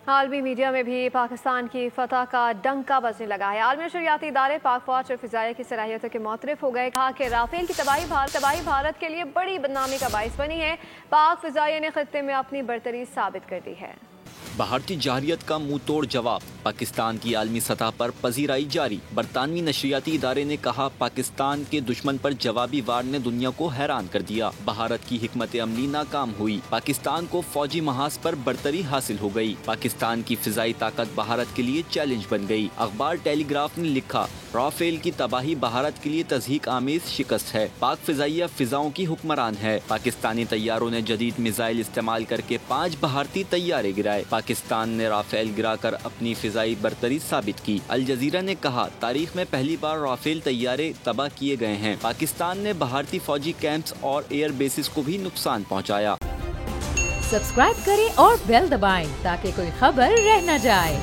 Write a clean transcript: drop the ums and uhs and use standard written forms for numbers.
عالمی میڈیا میں بھی پاکستان کی فتح کا ڈنکا بجنے لگا ہے۔ عالمی نشریاتی ادارے پاک فوج اور فضائیہ کی صلاحیتوں کے معترف ہو گئے۔ کہا کہ رافیل کی تباہی بھارت کے لیے بڑی بدنامی کا باعث بنی ہے۔ پاک فضائیہ نے خطے میں اپنی برتری ثابت کر دی ہے۔ بھارتی جارحیت کا منہ توڑ جواب، پاکستان کی عالمی سطح پر پذیرائی جاری۔ برطانوی نشریاتی ادارے نے کہا پاکستان کے دشمن پر جوابی وار نے دنیا کو حیران کر دیا۔ بھارت کی حکمت عملی ناکام ہوئی، پاکستان کو فوجی محاذ پر برتری حاصل ہو گئی۔ پاکستان کی فضائی طاقت بھارت کے لیے چیلنج بن گئی۔ اخبار ٹیلی گراف نے لکھا رافیل کی تباہی بھارت کے لیے تضحیک آمیز شکست ہے۔ پاک فضائیہ فضاؤں کی حکمران ہے۔ پاکستانی طیاروں نے جدید میزائل استعمال کر کے 5 بھارتی طیارے گرائے۔ پاکستان نے رافیل گرا کر اپنی فضائی برتری ثابت کی۔ الجزیرہ نے کہا تاریخ میں پہلی بار رافیل طیارے تباہ کیے گئے ہیں۔ پاکستان نے بھارتی فوجی کیمپس اور ایئر بیسز کو بھی نقصان پہنچایا۔ سبسکرائب کریں اور بیل دبائیں تاکہ کوئی خبر رہ نہ جائے۔